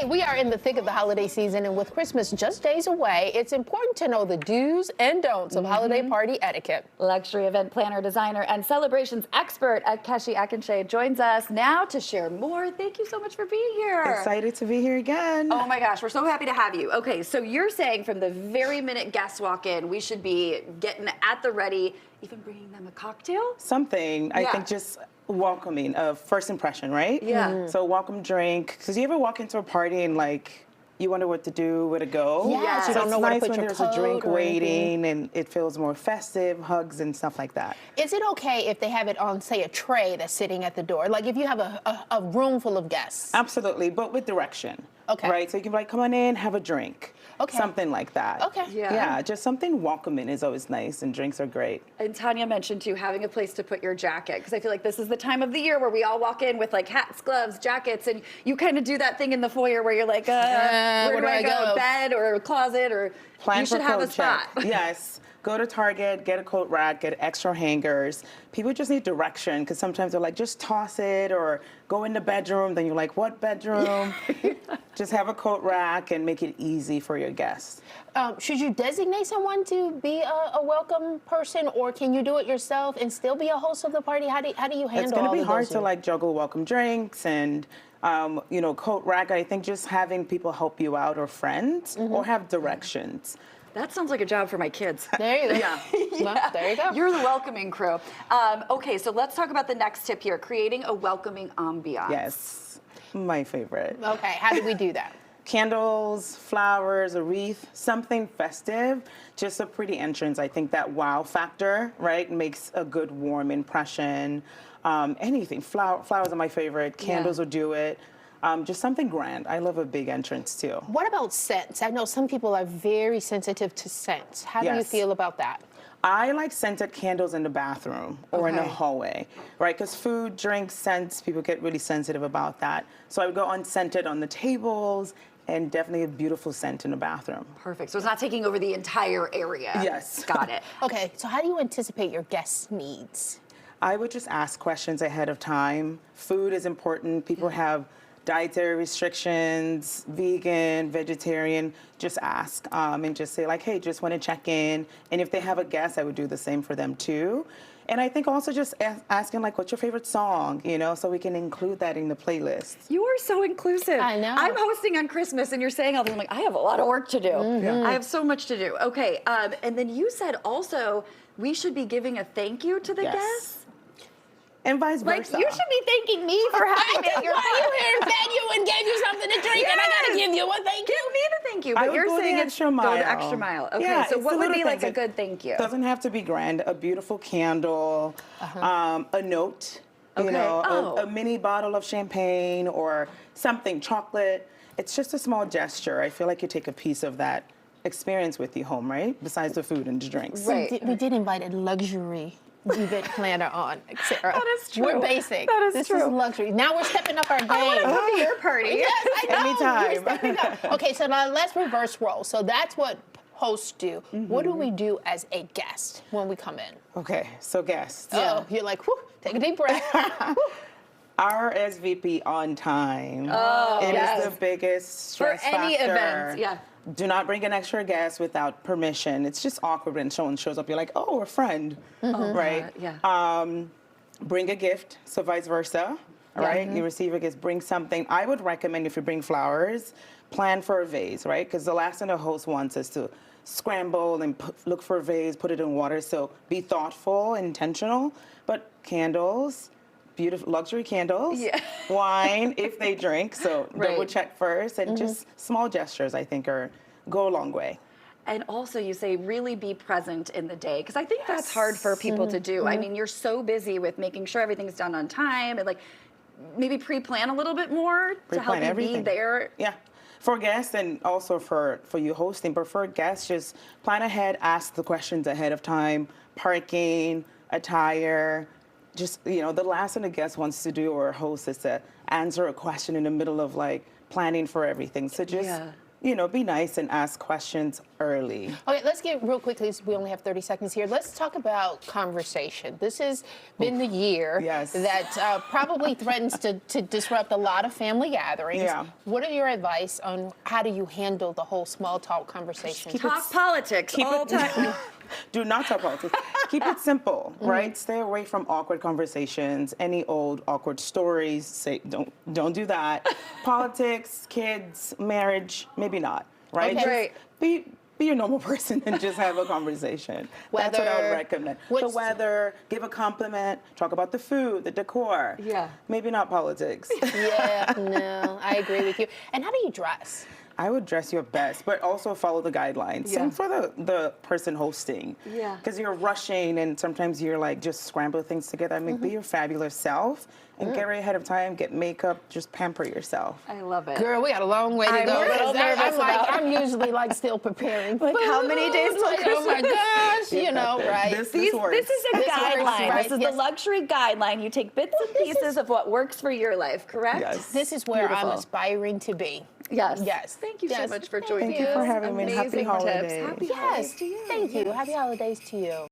Hey, we are in the thick of the holiday season, and with Christmas just days away, it's important to know the do's and don'ts of holiday party etiquette. Luxury event planner, designer, and celebrations expert Akeshi Akinshay joins us now to share more. Thank you so much for being here. Excited to be here again. Oh my gosh, we're so happy to have you. Okay, so you're saying from the very minute guests walk in, we should be getting at the ready, even bringing them a cocktail? Something, I Yeah. think just welcoming, first impression, right? Yeah. So welcome drink. Because you ever walk into a party and like, you wonder what to do, where to go? Yes, you So don't it's know where to nice put when your there's a drink coat or anything. waiting and it feels more festive, hugs and stuff like that. Is it okay if they have it on, say, a tray that's sitting at the door? Like if you have a room full of guests? Absolutely, but with direction. Okay. Right, so you can be like, come on in, have a drink. Okay. Something like that. Okay. Yeah. Yeah, just something welcoming is always nice, and drinks are great. And Tanya mentioned too, having a place to put your jacket, because I feel like this is the time of the year where we all walk in with like hats, gloves, jackets, and you kind of do that thing in the foyer where you're like, where do I go? Bed or closet, or Plan you for should have a coat spot. check. Yes. Go to Target, get a coat rack, get extra hangers. People just need direction because sometimes they're like, just toss it or go in the bedroom. Then you're like, what bedroom? Just have a coat rack and make it easy for your guests. Should you designate someone to be a welcome person, or can you do it yourself and still be a host of the party? How do you handle It's going all to be of hard those? to like juggle welcome drinks and coat rack. I think just having people help you out or friends or have directions. That sounds like a job for my kids. There you go. Yeah. Well, there you go. You're the welcoming crew. Okay, so let's talk about the next tip here, creating a welcoming ambiance. Yes, my favorite. Okay, how do we do that? Candles, flowers, a wreath, something festive, just a pretty entrance. I think that wow factor, right, makes a good warm impression. Anything, flowers are my favorite. Candles will do it. Just something grand. I love a big entrance too. What about scents? I know some people are very sensitive to scents. How do you Yes. feel about that? I like scented candles in the bathroom or in the Okay. hallway, right? Because food, drinks, scents, people get really sensitive about that. So I would go unscented on the tables and definitely a beautiful scent in the bathroom. Perfect. So it's not taking over the entire area. Yes. Got it. Okay, so how do you anticipate your guests' needs? I would just ask questions ahead of time. Food is important. People have dietary restrictions, vegan, vegetarian. Just ask and just say like, hey, just want to check in. And if they have a guest, I would do the same for them too. And I think also just asking like, what's your favorite song, so we can include that in the playlist. You are so inclusive. I know. I'm hosting on Christmas and you're saying all this. I'm like, I have a lot of work to do. I have so much to do. Okay. And then you said also we should be giving a thank you to the Yes. guests. And vice Like, versa. you should be thanking me for having been your you here and fed you and gave you something to drink, and I gotta Yes. give you a thank you. Give me the thank you, I but would you're go the saying extra Go mile. the extra mile. Okay, Yeah, so it's what the would little be like things. a good thank you? Doesn't have to be grand. A beautiful candle, a note, Okay. a mini bottle of champagne or something, chocolate. It's just a small gesture. I feel like you take a piece of that experience with you home, right? Besides the food and the drinks. Right. We did invite a luxury event planner on, Sarah. That is true. We're basic. That is this true. is luxury. Now we're stepping up our game. I want to come to your party. Yes, I know. Anytime. We're stepping up. Okay, so now let's reverse roles. So that's what hosts do. What do we do as a guest when we come in? Okay, so guests. Oh, you're like, whew, take a deep breath. Our SVP on time. It yes. is the biggest For stress any factor. event, yeah. Do not bring an extra guest without permission. It's just awkward when someone shows up. You're like, oh, we're a friend, right? yeah. Bring a gift, so vice versa. All right, you receive a gift, bring something. I would recommend if you bring flowers, plan for a vase, right? Because the last thing the host wants is to scramble and look for a vase, put it in water. So be thoughtful and intentional. But candles, beautiful luxury candles, wine if they drink. So double Right. check first, and just small gestures I think go a long way. And also, you say really be present in the day, because I think that's hard for people to do. I mean, you're so busy with making sure everything's done on time, and like maybe pre-plan a little bit more to help Pre-plan you everything. be there. Yeah. For guests and also for you hosting, but for guests, just plan ahead, ask the questions ahead of time, parking, attire. Just, the last thing a guest wants to do or a host is to answer a question in the middle of like planning for everything. So just Yeah. be nice and ask questions early. Okay, let's get real quickly. We only have 30 seconds here. Let's talk about conversation. This has been the year Yes. that probably threatens to disrupt a lot of family gatherings. Yeah. What are your advice on how do you handle the whole small talk conversation? Talk politics all the time. Do not talk politics. Keep it simple, right? Stay away from awkward conversations, any old awkward stories. Say don't do that. Politics, kids, marriage, maybe not, right? Okay. Just be a normal person and just have a conversation. That's what I Weather. would recommend. The What's- weather, give a compliment, talk about the food, the decor. Yeah. Maybe not politics. Yeah, no, I agree with you. And how do you dress? I would dress your best, but also follow the guidelines. Yeah. Same for the person hosting. Yeah. Because you're rushing and sometimes you're like just scramble things together. I mean, be your fabulous self and get ready ahead of time, get makeup, just pamper yourself. I love it. Girl, we got a long way to I'm go. a little 'Cause nervous about- I'm usually like still preparing. Like, how many days till Like, oh my Christmas? gosh, You you know, got this. right? This works. This is a This works, guideline. right, This is yes. the luxury guideline. You take bits and pieces of what works for your life, correct? Yes. This is where I'm Beautiful. aspiring to be. Yes. Yes. Thank you so Yes. much for Thank joining Thank you us. for having me, and happy Amazing tips. holidays. Happy Yes. holidays to you. Thank you. Happy holidays to you.